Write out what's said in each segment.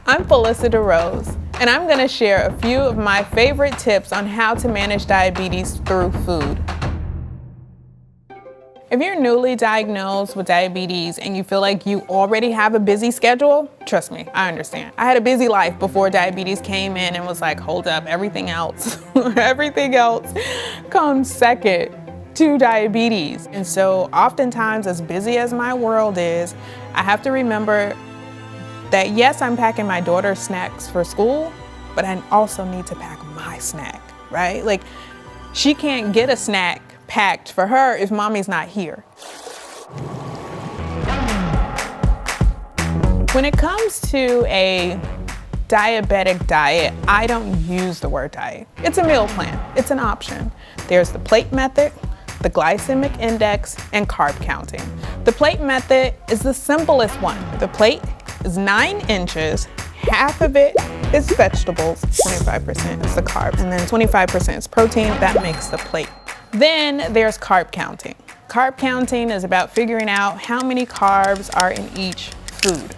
I'm Felicity Rose, and I'm going to share a few of my favorite tips on how to manage diabetes through food. If you're newly diagnosed with diabetes and you feel like you already have a busy schedule, trust me, I understand. I had a busy life before diabetes came in and was like, hold up, everything else, everything else comes second to diabetes. And so oftentimes, as busy as my world is, I have to remember that yes, I'm packing my daughter's snacks for school, but I also need to pack my snack, right? Like, she can't get a snack packed for her if mommy's not here. When it comes to a diabetic diet, I don't use the word diet. It's a meal plan. It's an option. There's the plate method, the glycemic index, and carb counting. The plate method is the simplest one. The plate is 9 inches. Half of it is vegetables, 25% is the carb, and then 25% is protein. That makes the plate. Then there's carb counting. Carb counting is about figuring out how many carbs are in each food.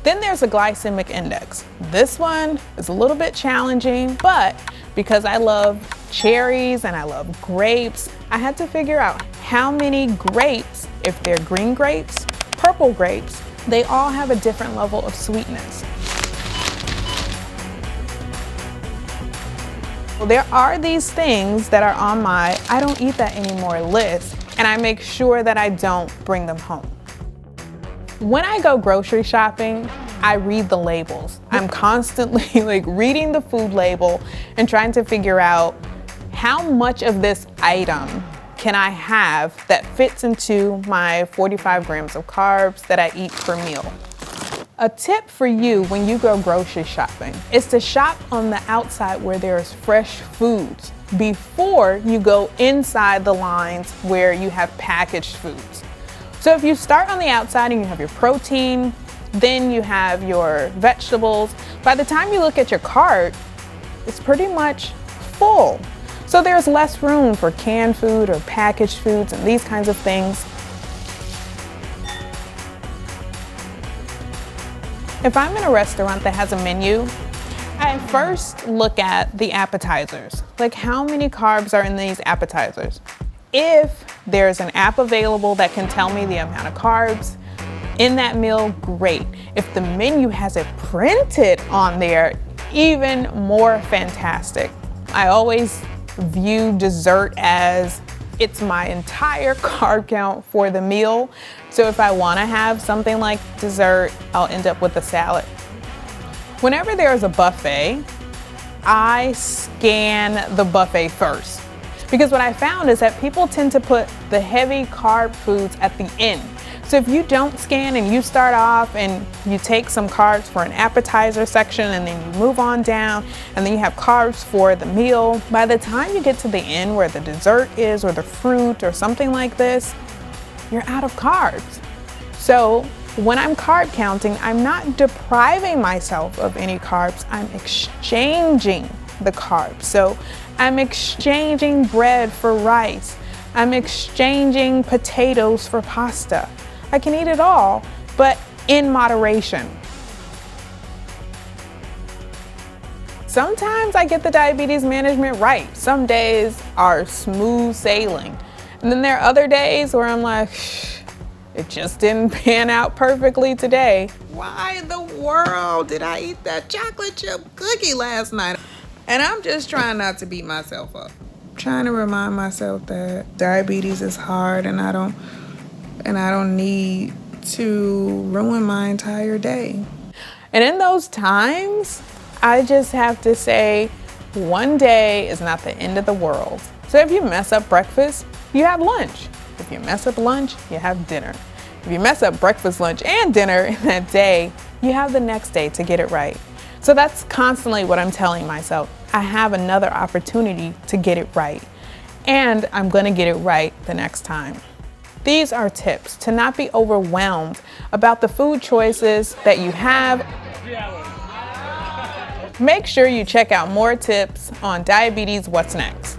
Then there's a glycemic index. This one is a little bit challenging, but because I love cherries and I love grapes, I had to figure out how many grapes, if they're green grapes, purple grapes, they all have a different level of sweetness. Well, there are these things that are on my I don't eat that anymore list, and I make sure that I don't bring them home. When I go grocery shopping, I read the labels. I'm constantly reading the food label and trying to figure out how much of this item can I have that fits into my 45 grams of carbs that I eat per meal. A tip for you when you go grocery shopping is to shop on the outside where there's fresh foods before you go inside the lines where you have packaged foods. So if you start on the outside and you have your protein, then you have your vegetables, by the time you look at your cart, it's pretty much full. So there's less room for canned food or packaged foods and these kinds of things. If I'm in a restaurant that has a menu, I first look at the appetizers. Like, how many carbs are in these appetizers? If there's an app available that can tell me the amount of carbs in that meal, great. If the menu has it printed on there, even more fantastic. I always view dessert as it's my entire carb count for the meal. So if I want to have something like dessert, I'll end up with a salad. Whenever there's a buffet, I scan the buffet first. Because what I found is that people tend to put the heavy carb foods at the end. So if you don't scan and you start off and you take some carbs for an appetizer section and then you move on down and then you have carbs for the meal, by the time you get to the end where the dessert is or the fruit or something like this, you're out of carbs. So when I'm carb counting, I'm not depriving myself of any carbs, I'm exchanging the carbs. So I'm exchanging bread for rice. I'm exchanging potatoes for pasta. I can eat it all, but in moderation. Sometimes I get the diabetes management right. Some days are smooth sailing. And then there are other days where I'm like, it just didn't pan out perfectly today. Why in the world did I eat that chocolate chip cookie last night? And I'm just trying not to beat myself up. Trying to remind myself that diabetes is hard and I don't need to ruin my entire day. And in those times, I just have to say, one day is not the end of the world. So if you mess up breakfast, you have lunch. If you mess up lunch, you have dinner. If you mess up breakfast, lunch, and dinner in that day, you have the next day to get it right. So that's constantly what I'm telling myself. I have another opportunity to get it right. And I'm gonna get it right the next time. These are tips to not be overwhelmed about the food choices that you have. Make sure you check out more tips on Diabetes What's Next.